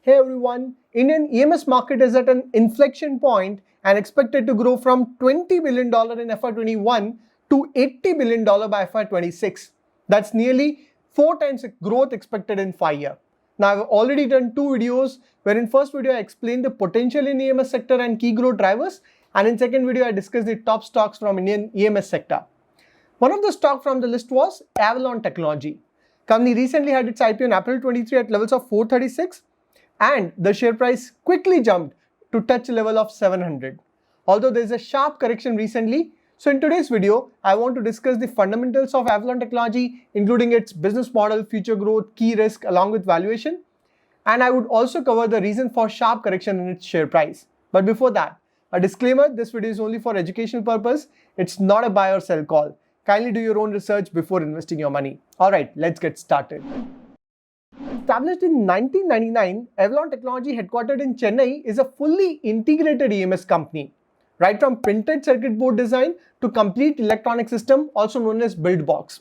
Hey everyone, Indian EMS market is at an inflection point and expected to grow from $20 billion in FY21 to $80 billion by FY26. That's nearly 4 times growth expected in 5 years. Now I've already done 2 videos where in first video I explained the potential in EMS sector and key growth drivers, and in second video I discussed the top stocks from Indian EMS sector. One of the stock from the list was Avalon Technology. Company recently had its IPO in April 23 at levels of 436. And the share price quickly jumped to touch a level of 700. Although there is a sharp correction recently, so in today's video, I want to discuss the fundamentals of Avalon Technology, including its business model, future growth, key risk, along with valuation. And I would also cover the reason for sharp correction in its share price. But before that, a disclaimer, this video is only for educational purpose. It's not a buy or sell call. Kindly do your own research before investing your money. Alright, let's get started. Established in 1999, Avalon Technology, headquartered in Chennai, is a fully integrated EMS company. Right from printed circuit board design to complete electronic system, also known as build box.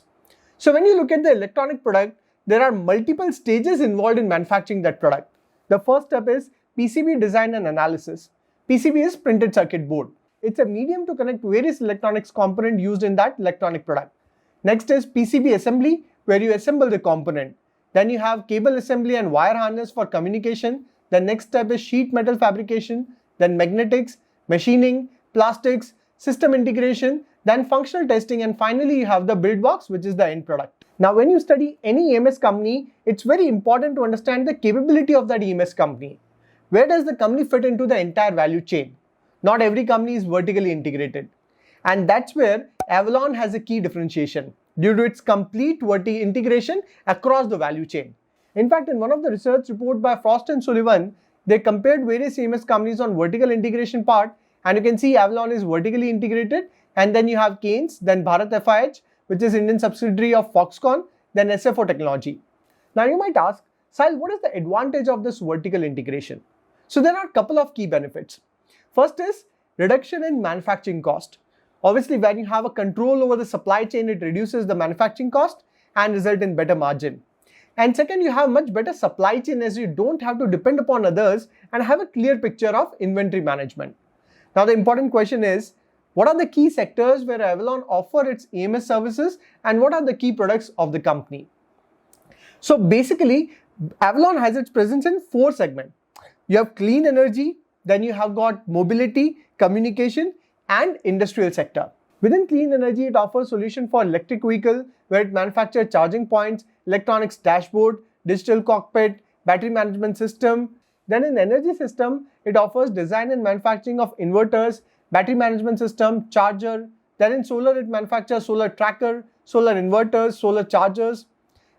So when you look at the electronic product, there are multiple stages involved in manufacturing that product. The first step is PCB design and analysis. PCB is printed circuit board. It's a medium to connect various electronics components used in that electronic product. Next is PCB assembly, where you assemble the component. Then you have cable assembly and wire harness for communication. The next step is sheet metal fabrication, then magnetics, machining, plastics, system integration, then functional testing, and finally you have the build box, which is the end product. Now when you study any EMS company, it's very important to understand the capability of that EMS company. Where does the company fit into the entire value chain? Not every company is vertically integrated. And that's where Avalon has a key differentiation due to its complete vertical integration across the value chain. In fact, in one of the research report by Frost and Sullivan, they compared various EMS companies on vertical integration part, and you can see Avalon is vertically integrated, and then you have Keynes, then Bharat FIH, which is Indian subsidiary of Foxconn, then SFO Technology. Now you might ask, Sahil, what is the advantage of this vertical integration? So there are a couple of key benefits. First is reduction in manufacturing cost. Obviously, when you have a control over the supply chain, it reduces the manufacturing cost and result in better margin. And second, you have much better supply chain as you don't have to depend upon others and have a clear picture of inventory management. Now, the important question is, what are the key sectors where Avalon offer its EMS services and what are the key products of the company? So basically, Avalon has its presence in 4 segments. You have clean energy, then you have got mobility, communication, and industrial sector. Within clean energy, it offers solution for electric vehicle, where it manufactures charging points, electronics dashboard, digital cockpit, battery management system. Then in energy system, it offers design and manufacturing of inverters, battery management system, charger. Then in solar, it manufactures solar tracker, solar inverters, solar chargers.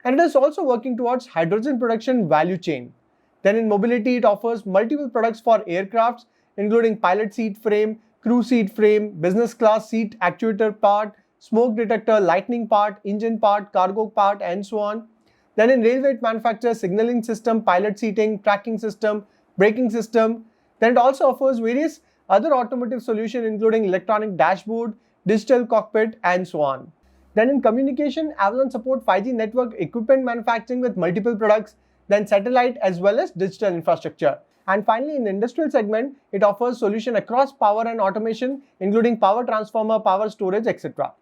And it is also working towards hydrogen production value chain. Then in mobility, it offers multiple products for aircrafts, including pilot seat frame, crew seat frame, business class seat actuator part, smoke detector, lightning part, engine part, cargo part, and so on. Then in railway, it manufactures signaling system, pilot seating, tracking system, braking system. Then it also offers various other automotive solutions, including electronic dashboard, digital cockpit, and so on. Then in communication, Avalon supports 5G network equipment manufacturing with multiple products, then satellite as well as digital infrastructure. And finally, in the industrial segment, it offers solution across power and automation, including power transformer, power storage, etc.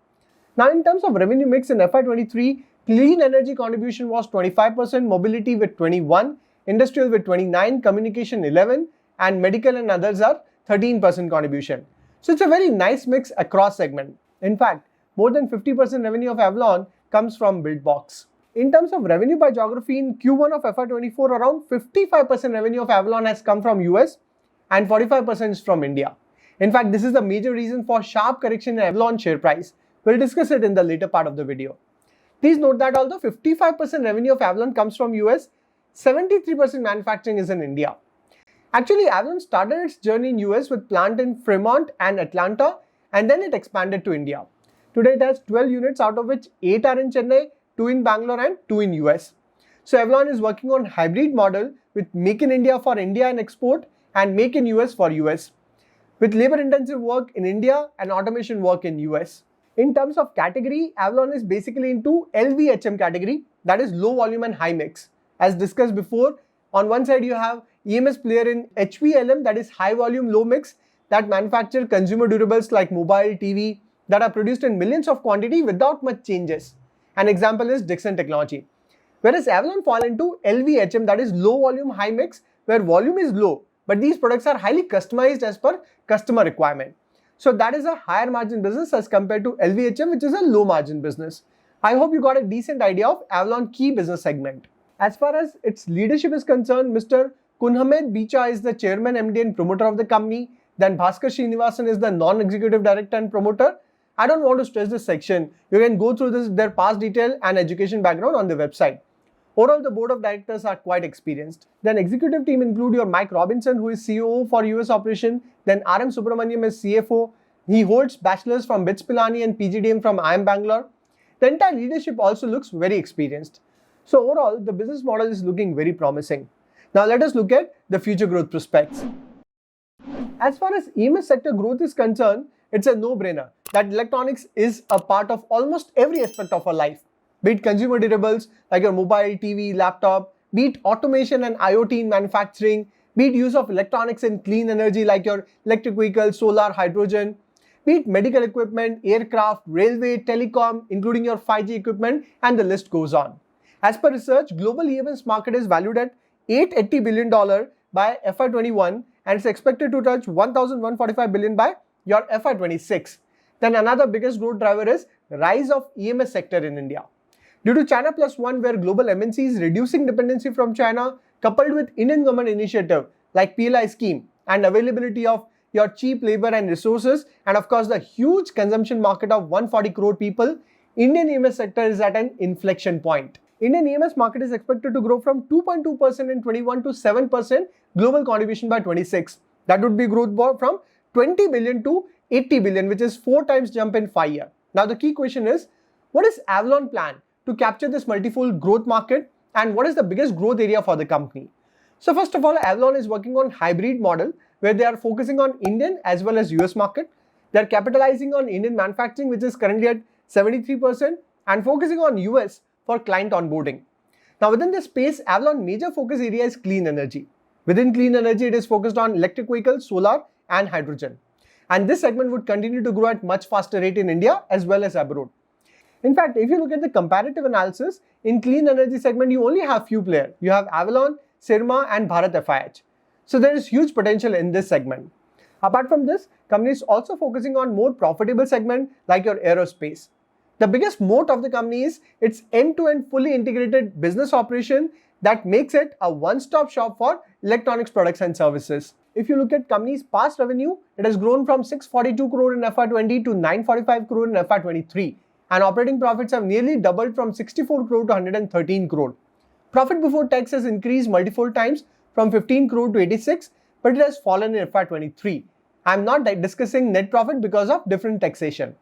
Now, in terms of revenue mix in FY23, clean energy contribution was 25%, mobility with 21%, industrial with 29%, communication 11%, and medical and others are 13% contribution. So it's a very nice mix across segment. In fact, more than 50% revenue of Avalon comes from build box. In terms of revenue by geography, in Q1 of FY24, around 55% revenue of Avalon has come from US and 45% is from India. In fact, this is the major reason for sharp correction in Avalon share price. We'll discuss it in the later part of the video. Please note that although 55% revenue of Avalon comes from US, 73% manufacturing is in India. Actually, Avalon started its journey in US with plant in Fremont and Atlanta, and then it expanded to India. Today it has 12 units, out of which 8 are in Chennai, 2 in Bangalore, and 2 in US. So Avalon is working on hybrid model with Make in India for India and export and Make in US for US, with labor intensive work in India and automation work in US. In terms of category, Avalon is basically into LVHM category, that is low volume and high mix. As discussed before, On one side, you have EMS player in HVLM, that is high volume, low mix, that manufacture consumer durables like mobile, TV, that are produced in millions of quantity without much changes. An example is Dixon Technology. Whereas Avalon fall into LVHM, that is low volume, high mix, where volume is low, but these products are highly customized as per customer requirement. So that is a higher margin business as compared to LVHM, which is a low margin business. I hope you got a decent idea of Avalon key business segment. As far as its leadership is concerned, Mr. Kunhamed Bicha is the chairman, MD and promoter of the company. Then Bhaskar Srinivasan is the non-executive director and promoter. I don't want to stress this section. You can go through their past detail and education background on the website. Overall, the board of directors are quite experienced. Then executive team include your Mike Robinson, who is COO for US operation. Then RM Subramaniam is CFO. He holds bachelors from BITS Pilani and PGDM from IIM Bangalore. The entire leadership also looks very experienced. So overall, the business model is looking very promising. Now let us look at the future growth prospects. As far as EMS sector growth is concerned, it's a no-brainer that electronics is a part of almost every aspect of our life. Be it consumer durables like your mobile, TV, laptop, be it automation and IoT in manufacturing, be it use of electronics in clean energy like your electric vehicles, solar, hydrogen, be it medical equipment, aircraft, railway, telecom, including your 5G equipment, and the list goes on. As per research, global EMS market is valued at $880 billion by FY21 and it's expected to touch $1,145 billion by your FY26. Then another biggest growth driver is rise of EMS sector in India. Due to China Plus One, where global MNCs reducing dependency from China, coupled with Indian government initiative like PLI scheme and availability of your cheap labor and resources, and of course the huge consumption market of 140 crore people, Indian EMS sector is at an inflection point. Indian EMS market is expected to grow from 2.2% in 21 to 7% global contribution by 26. That would be growth from 20 billion to 80 billion, which is 4 times jump in 5 years. Now the key question is, what is Avalon plan to capture this multifold growth market and what is the biggest growth area for the company? So first of all, Avalon is working on hybrid model where they are focusing on Indian as well as US market. They are capitalizing on Indian manufacturing, which is currently at 73%, and focusing on US for client onboarding. Now within this space, Avalon major focus area is clean energy. Within clean energy, it is focused on electric vehicles, solar and hydrogen. And this segment would continue to grow at much faster rate in India as well as abroad. In fact, if you look at the comparative analysis, in clean energy segment, you only have few players. You have Avalon, Syrma and Bharat FIH. So there is huge potential in this segment. Apart from this, company is also focusing on more profitable segment like your aerospace. The biggest moat of the company is its end-to-end fully integrated business operation that makes it a one-stop shop for electronics products and services. If you look at company's past revenue, it has grown from 642 crore in FY20 to 945 crore in FY23. And operating profits have nearly doubled from 64 crore to 113 crore. Profit before tax has increased multiple times from 15 crore to 86, but it has fallen in FY23. I am not discussing net profit because of different taxation.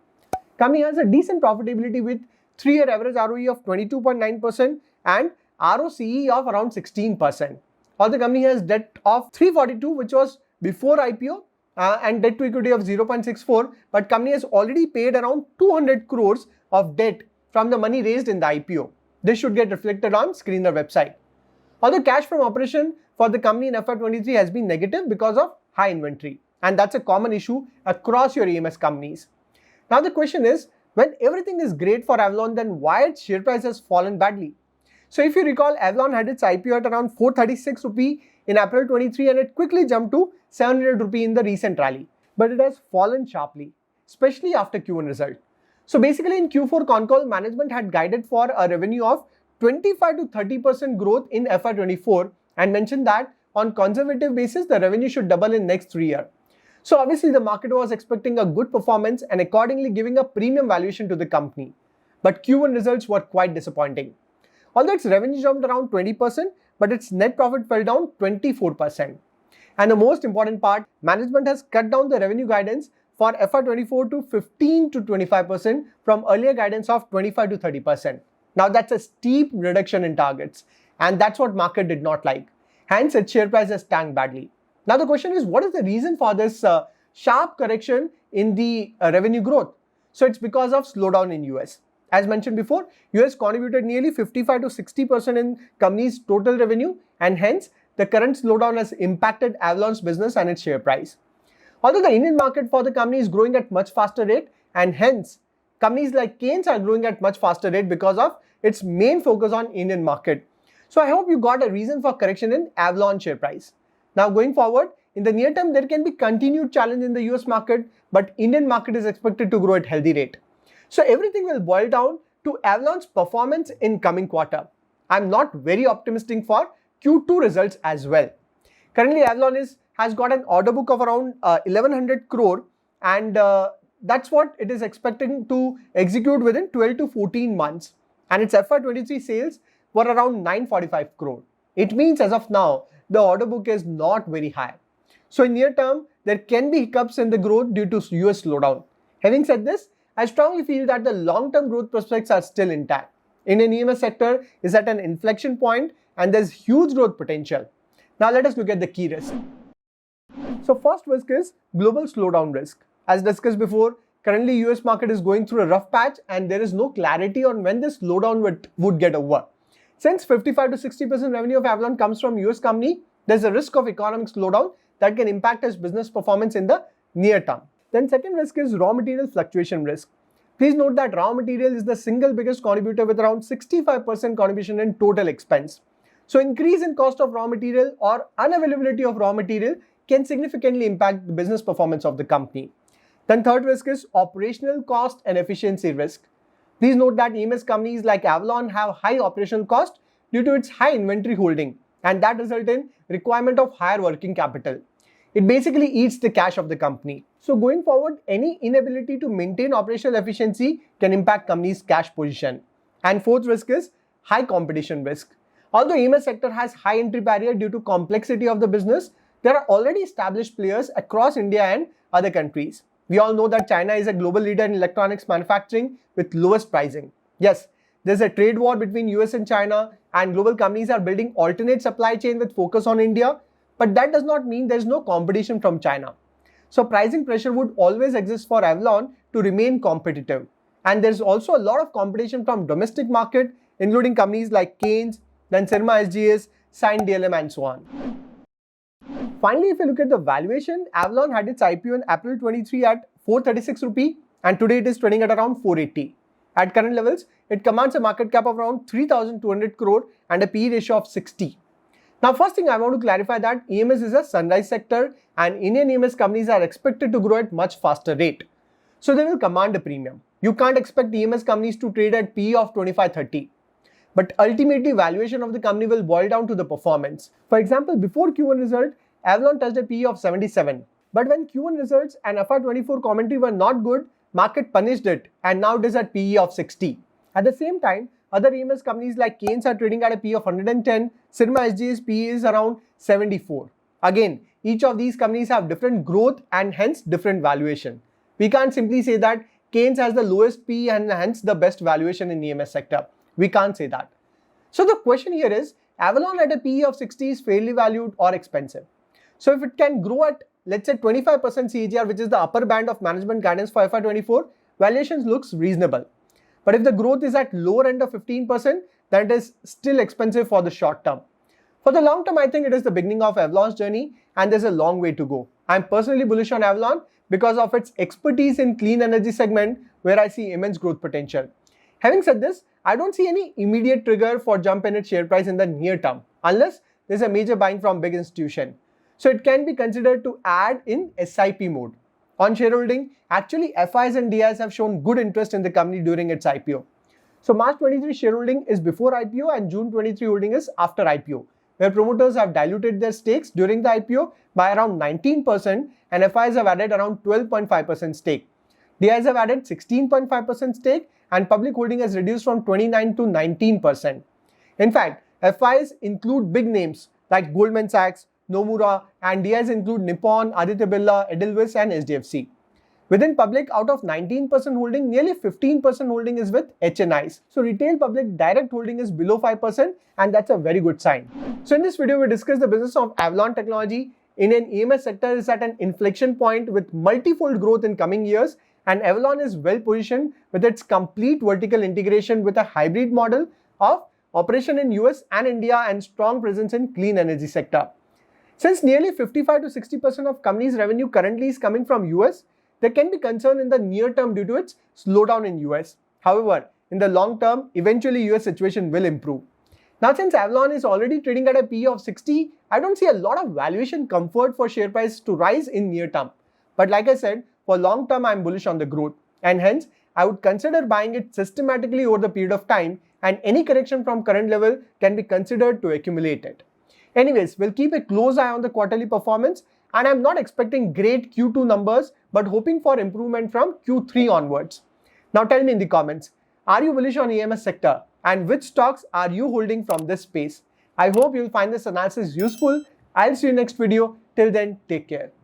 Company has a decent profitability with 3-year average ROE of 22.9% and ROCE of around 16%. While the company has debt of 342, which was before IPO, and debt to equity of 0.64, but company has already paid around 200 crores of debt from the money raised in the IPO. This should get reflected on Screener website. Although cash from operation for the company in FY23 has been negative because of high inventory, and that's a common issue across your EMS companies. Now the question is, when everything is great for Avalon, then why its share price has fallen badly? So if you recall, Avalon had its IPO at around 436 rupee in April 23 and it quickly jumped to 700 rupee in the recent rally. But it has fallen sharply, especially after Q1 result. So basically in Q4 con call, management had guided for a revenue of 25 to 30% growth in FY24 and mentioned that on conservative basis, the revenue should double in next 3 years. So obviously the market was expecting a good performance and accordingly giving a premium valuation to the company. But Q1 results were quite disappointing. Although its revenue jumped around 20%, but its net profit fell down 24%. And the most important part, management has cut down the revenue guidance for FY24 to 15 to 25% from earlier guidance of 25 to 30%. Now that's a steep reduction in targets and that's what market did not like. Hence its share price has tanked badly. Now the question is, what is the reason for this sharp correction in the revenue growth? So it's because of slowdown in US. As mentioned before, US contributed nearly 55 to 60% in company's total revenue, and hence the current slowdown has impacted Avalon's business and its share price. Although the Indian market for the company is growing at much faster rate, and hence companies like Keynes are growing at much faster rate because of its main focus on Indian market. So I hope you got a reason for correction in Avalon share price. Now going forward, in the near term, there can be continued challenge in the US market, but Indian market is expected to grow at healthy rate. So everything will boil down to Avalon's performance in coming quarter. I'm not very optimistic for Q2 results as well. Currently, Avalon has got an order book of around 1100 crore, and that's what it is expecting to execute within 12 to 14 months. And its FY23 sales were around 945 crore. It means as of now, the order book is not very high. So in near term, there can be hiccups in the growth due to US slowdown. Having said this, I strongly feel that the long-term growth prospects are still intact. Indian EMS sector is at an inflection point and there's huge growth potential. Now let us look at the key risks. So first risk is global slowdown risk. As discussed before, currently US market is going through a rough patch and there is no clarity on when this slowdown would get over. Since 55 to 60% revenue of Avalon comes from US company, there's a risk of economic slowdown that can impact its business performance in the near term. Then second risk is raw material fluctuation risk. Please note that raw material is the single biggest contributor with around 65% contribution in total expense. So increase in cost of raw material or unavailability of raw material can significantly impact the business performance of the company. Then third risk is operational cost and efficiency risk. Please note that EMS companies like Avalon have high operational cost due to its high inventory holding, and that results in requirement of higher working capital. It basically eats the cash of the company. So going forward, any inability to maintain operational efficiency can impact company's cash position. And fourth risk is high competition risk. Although EMS sector has high entry barrier due to complexity of the business, there are already established players across India and other countries. We all know that China is a global leader in electronics manufacturing with lowest pricing. Yes, there's a trade war between US and China, and global companies are building alternate supply chain with focus on India, but that does not mean there's no competition from China. So pricing pressure would always exist for Avalon to remain competitive. And there's also a lot of competition from domestic market, including companies like Keynes, then Syrma SGS, Sign DLM and so on. Finally, if you look at the valuation, Avalon had its IPO in April 23 at 436 rupee and today it is trading at around 480. At current levels, it commands a market cap of around 3,200 crore and a PE ratio of 60. Now, first thing I want to clarify that EMS is a sunrise sector and Indian EMS companies are expected to grow at much faster rate. So they will command a premium. You can't expect EMS companies to trade at PE of 25-30. But ultimately, valuation of the company will boil down to the performance. For example, before Q1 result, Avalon touched a PE of 77. But when Q1 results and FY24 commentary were not good, market punished it and now it is at PE of 60. At the same time, other EMS companies like Keynes are trading at a PE of 110, Syrma SGS PE is around 74. Again, each of these companies have different growth and hence different valuation. We can't simply say that Keynes has the lowest PE and hence the best valuation in the EMS sector. We can't say that. So the question here is, Avalon at a PE of 60 is fairly valued or expensive? So if it can grow at, let's say 25% CAGR, which is the upper band of management guidance for FY24, valuations looks reasonable. But if the growth is at lower end of 15%, then it is still expensive for the short term. For the long term, I think it is the beginning of Avalon's journey and there's a long way to go. I'm personally bullish on Avalon because of its expertise in clean energy segment where I see immense growth potential. Having said this, I don't see any immediate trigger for jump in its share price in the near term unless there's a major buying from big institution. So it can be considered to add in SIP mode. On shareholding, actually FIs and DIs have shown good interest in the company during its IPO. So March 23 shareholding is before IPO and June 23 holding is after IPO, where promoters have diluted their stakes during the IPO by around 19% and FIs have added around 12.5% stake. DIs have added 16.5% stake and public holding has reduced from 29 to 19%. In fact, FIs include big names like Goldman Sachs, Nomura, and DIs include Nippon, Aditya Birla, Edelweiss and SDFC. Within public, out of 19% holding, nearly 15% holding is with HNIs. So retail public direct holding is below 5% and that's a very good sign. So in this video, we discussed the business of Avalon Technology. Indian EMS sector is at an inflection point with multifold growth in coming years and Avalon is well positioned with its complete vertical integration with a hybrid model of operation in US and India and strong presence in clean energy sector. Since nearly 55 to 60% of company's revenue currently is coming from US, there can be concern in the near term due to its slowdown in US. However, in the long term, eventually US situation will improve. Now, since Avalon is already trading at a PE of 60, I don't see a lot of valuation comfort for share price to rise in near term. But like I said, for long term, I'm bullish on the growth, and hence I would consider buying it systematically over the period of time, and any correction from current level can be considered to accumulate it. Anyways, we'll keep a close eye on the quarterly performance, and I'm not expecting great Q2 numbers, but hoping for improvement from Q3 onwards. Now tell me in the comments, are you bullish on EMS sector, and which stocks are you holding from this space? I hope you'll find this analysis useful. I'll see you next video. Till then, take care.